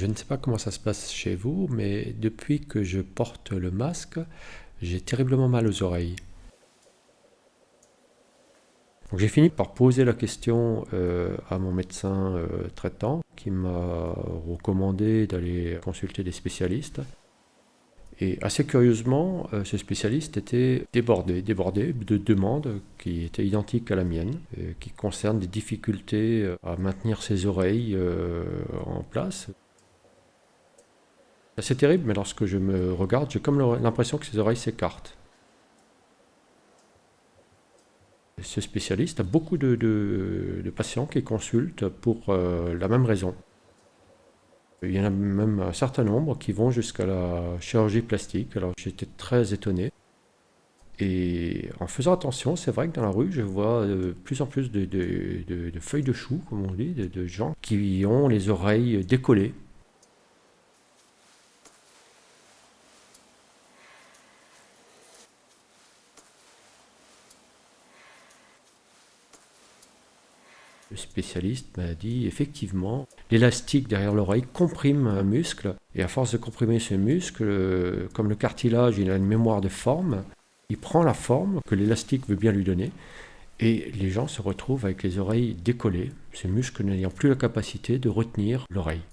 Je ne sais pas comment ça se passe chez vous, mais depuis que je porte le masque, j'ai terriblement mal aux oreilles. Donc j'ai fini par poser la question à mon médecin traitant qui m'a recommandé d'aller consulter des spécialistes. Et assez curieusement, ce spécialiste était débordé de demandes qui étaient identiques à la mienne, qui concernent des difficultés à maintenir ses oreilles en place. C'est terrible, mais lorsque je me regarde, j'ai comme l'impression que ses oreilles s'écartent. Ce spécialiste a beaucoup de patients qui consultent pour la même raison. Il y en a même un certain nombre qui vont jusqu'à la chirurgie plastique. Alors j'étais très étonné. Et en faisant attention, c'est vrai que dans la rue, je vois de plus en plus de feuilles de chou, comme on dit, de gens qui ont les oreilles décollées. Le spécialiste m'a dit effectivement, l'élastique derrière l'oreille comprime un muscle, et à force de comprimer ce muscle, comme le cartilage il a une mémoire de forme, il prend la forme que l'élastique veut bien lui donner, et les gens se retrouvent avec les oreilles décollées, ce muscle n'ayant plus la capacité de retenir l'oreille.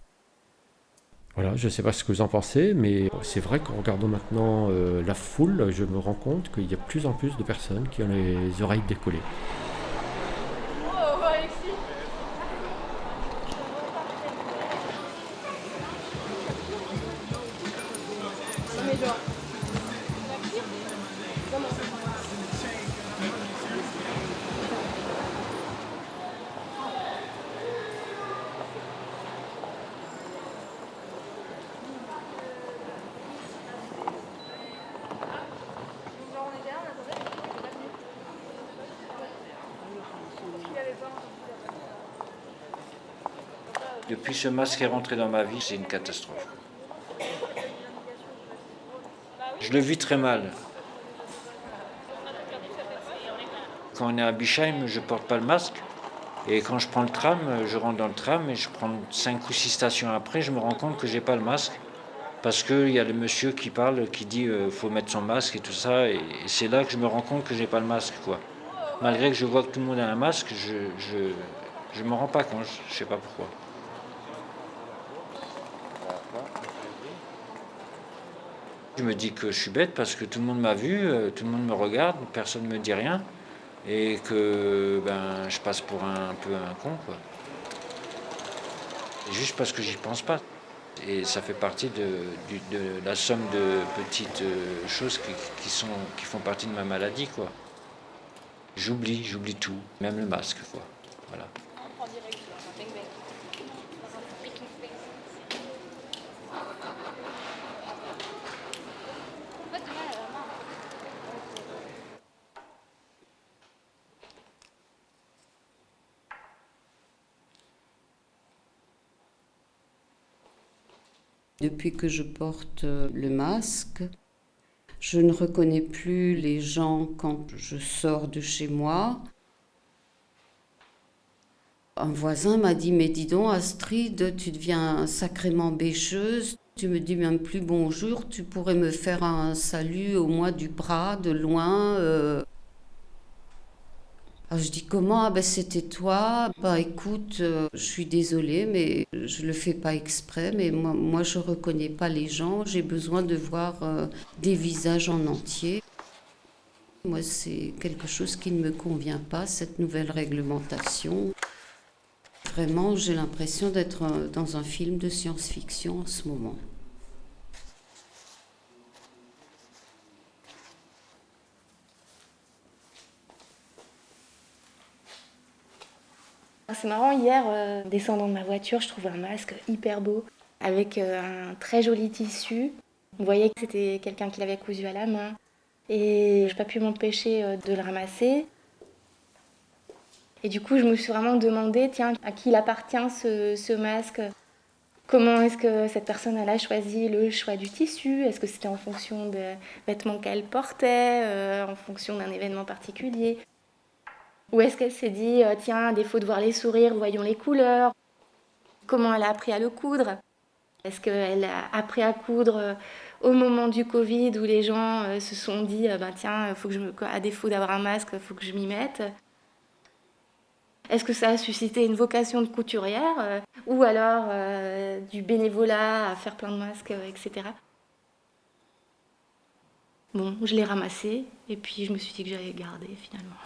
Voilà, je ne sais pas ce que vous en pensez, mais c'est vrai qu'en regardant maintenant la foule, je me rends compte qu'il y a de plus en plus de personnes qui ont les oreilles décollées. Depuis ce masque est rentré dans ma vie, c'est une catastrophe. Je le vis très mal. Quand on est à Bischheim, je ne porte pas le masque. Et quand je prends le tram, je rentre dans le tram et je prends 5 ou 6 stations après, je me rends compte que j'ai pas le masque. Parce qu'il y a le monsieur qui parle, qui dit faut mettre son masque et tout ça. Et c'est là que je me rends compte que j'ai pas le masque, quoi. Malgré que je vois que tout le monde a un masque, je me rends pas compte, je sais pas pourquoi. Je me dis que je suis bête parce que tout le monde m'a vu, tout le monde me regarde, personne ne me dit rien. Et que je passe pour un peu un con, quoi. Et juste parce que j'y pense pas. Et ça fait partie de la somme de petites choses qui font partie de ma maladie, quoi. J'oublie tout, même le masque, quoi. Voilà. Depuis que je porte le masque, je ne reconnais plus les gens quand je sors de chez moi. Un voisin m'a dit « Mais dis donc Astrid, tu deviens sacrément bêcheuse. Tu me dis même plus bonjour, tu pourrais me faire un salut au moins du bras, de loin. » Alors je dis comment? Ah ben c'était toi. Bah écoute, je suis désolée, mais je le fais pas exprès. Mais moi je reconnais pas les gens. J'ai besoin de voir des visages en entier. Moi c'est quelque chose qui ne me convient pas, cette nouvelle réglementation. Vraiment, j'ai l'impression d'être dans un film de science-fiction en ce moment. C'est marrant, hier, descendant de ma voiture, je trouve un masque hyper beau, avec un très joli tissu. On voyait que c'était quelqu'un qui l'avait cousu à la main. Et je n'ai pas pu m'empêcher de le ramasser. Et du coup, je me suis vraiment demandé, tiens, à qui il appartient ce masque? Comment est-ce que cette personne a choisi le choix du tissu? Est-ce que c'était en fonction des vêtements qu'elle portait, en fonction d'un événement particulier? Ou est-ce qu'elle s'est dit, tiens, à défaut de voir les sourires, voyons les couleurs? Comment elle a appris à le coudre? Est-ce qu'elle a appris à coudre au moment du Covid où les gens se sont dit tiens, faut que à défaut d'avoir un masque, il faut que je m'y mette. Est-ce que ça a suscité une vocation de couturière ou alors du bénévolat à faire plein de masques, etc. Bon, je l'ai ramassé et puis je me suis dit que j'allais le garder finalement.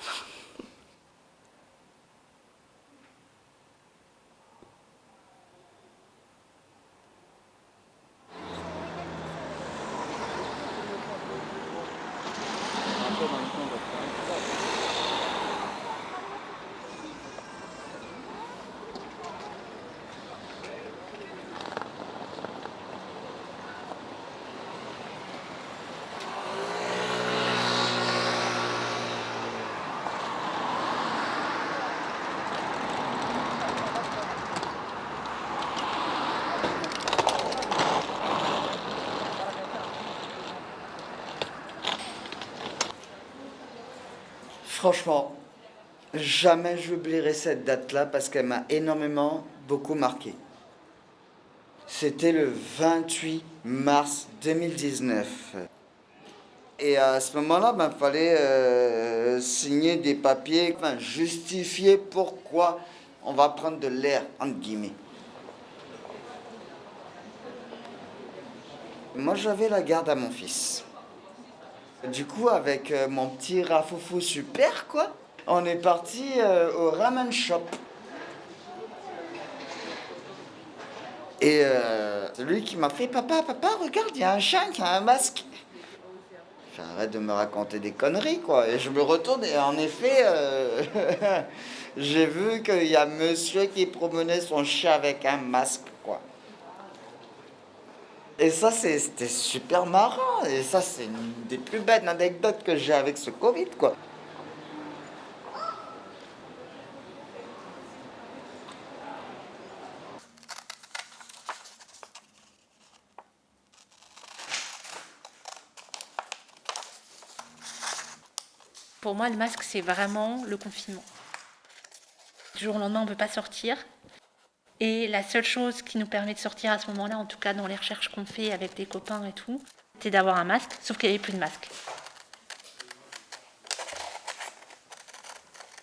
Franchement, jamais j'oublierai cette date-là parce qu'elle m'a énormément beaucoup marqué. C'était le 28 mars 2019. Et à ce moment-là, il fallait signer des papiers, justifier pourquoi on va prendre de l'air, entre guillemets. Moi, j'avais la garde à mon fils. Du coup, avec mon petit rafoufou super, quoi, on est parti au ramen shop. Et c'est lui qui m'a fait papa, regarde, il y a un chien qui a un masque. Arrête de me raconter des conneries, quoi. Et je me retourne et en effet, j'ai vu qu'il y a monsieur qui promenait son chien avec un masque, quoi. Et ça, c'était super marrant. Et ça, c'est une des plus belles anecdotes que j'ai avec ce Covid, quoi. Pour moi, le masque, c'est vraiment le confinement. Du jour au lendemain, on ne peut pas sortir. Et la seule chose qui nous permet de sortir à ce moment-là, en tout cas dans les recherches qu'on fait avec des copains et tout, c'est d'avoir un masque, sauf qu'il n'y avait plus de masque.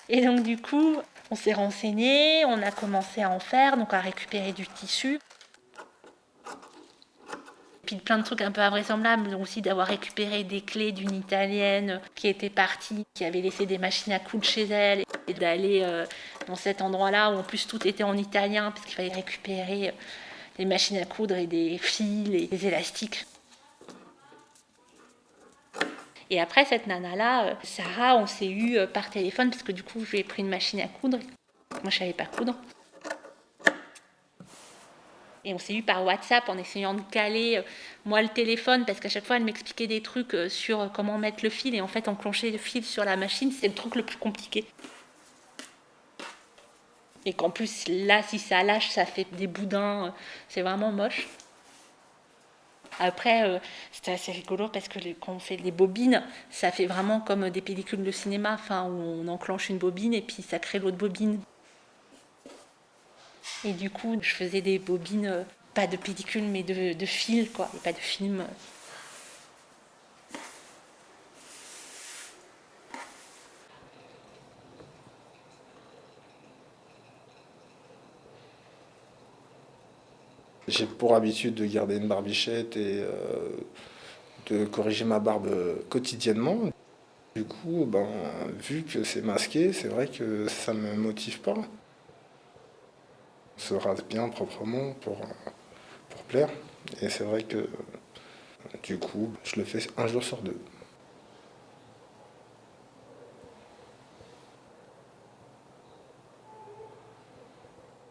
Et donc du coup, on s'est renseigné, on a commencé à en faire, donc à récupérer du tissu. Puis plein de trucs un peu invraisemblables, donc aussi d'avoir récupéré des clés d'une Italienne qui était partie, qui avait laissé des machines à coudre chez elle, et d'aller dans cet endroit-là où en plus tout était en italien, parce qu'il fallait récupérer des machines à coudre et des fils et des élastiques. Et après, cette nana-là, Sarah, on s'est eu par téléphone, parce que du coup, je lui ai pris une machine à coudre. Moi, je ne savais pas coudre. Et on s'est eu par WhatsApp en essayant de caler, moi, le téléphone, parce qu'à chaque fois, elle m'expliquait des trucs sur comment mettre le fil. Et en fait, enclencher le fil sur la machine, c'est le truc le plus compliqué. Et qu'en plus, là, si ça lâche, ça fait des boudins. C'est vraiment moche. Après, c'était assez rigolo parce que quand on fait des bobines, ça fait vraiment comme des pellicules de cinéma, où on enclenche une bobine et puis ça crée l'autre bobine. Et du coup, je faisais des bobines, pas de pellicule, mais de fil, quoi, et pas de film. J'ai pour habitude de garder une barbichette et de corriger ma barbe quotidiennement. Du coup, vu que c'est masqué, c'est vrai que ça me motive pas. On se rase bien proprement pour plaire. Et c'est vrai que du coup, je le fais un jour sur deux.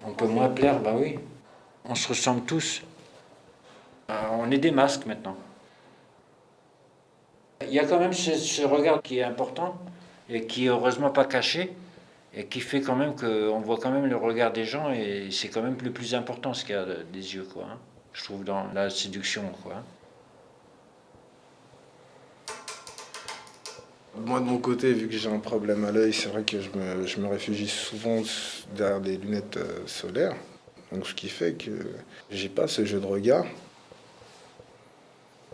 On peut moins plaire, bah oui. On se ressemble tous. On est des masques maintenant. Il y a quand même ce regard qui est important et qui est heureusement pas caché et qui fait quand même qu'on voit quand même le regard des gens et c'est quand même le plus important ce qu'il y a des yeux, quoi. Je trouve dans la séduction, quoi. Moi de mon côté, vu que j'ai un problème à l'œil, c'est vrai que je me réfugie souvent derrière des lunettes solaires. Donc ce qui fait que j'ai pas ce jeu de regard.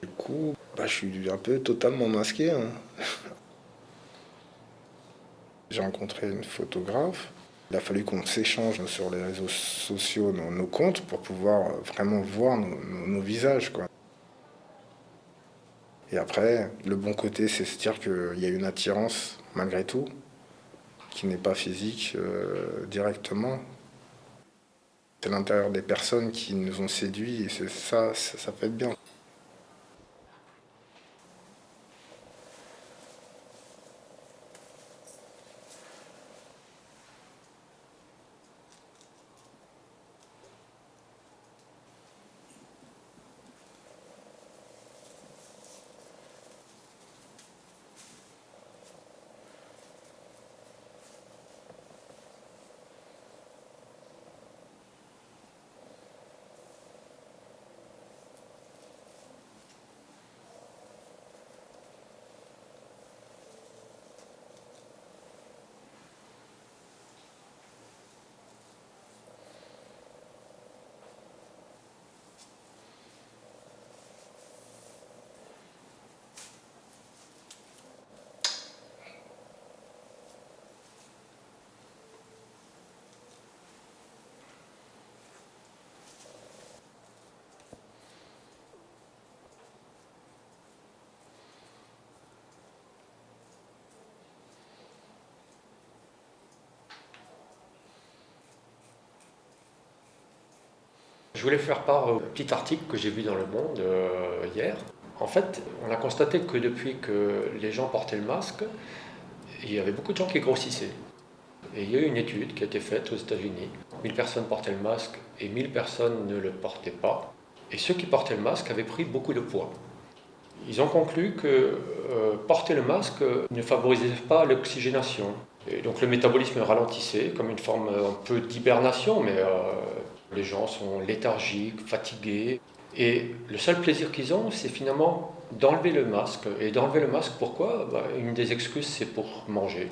Du coup, je suis un peu totalement masqué, hein. J'ai rencontré une photographe. Il a fallu qu'on s'échange sur les réseaux sociaux nos comptes pour pouvoir vraiment voir nos visages, quoi. Et après, le bon côté, c'est se dire qu'il y a une attirance, malgré tout, qui n'est pas physique directement. C'est l'intérieur des personnes qui nous ont séduits et c'est ça fait bien. Je voulais faire part d'un petit article que j'ai vu dans Le Monde hier. En fait, on a constaté que depuis que les gens portaient le masque, il y avait beaucoup de gens qui grossissaient. Et il y a eu une étude qui a été faite aux États-Unis. 1000 personnes portaient le masque et 1000 personnes ne le portaient pas. Et ceux qui portaient le masque avaient pris beaucoup de poids. Ils ont conclu que porter le masque ne favorisait pas l'oxygénation. Et donc le métabolisme ralentissait comme une forme un peu d'hibernation, mais les gens sont léthargiques, fatigués. Et le seul plaisir qu'ils ont, c'est finalement d'enlever le masque. Et d'enlever le masque, pourquoi ? Une des excuses, c'est pour manger.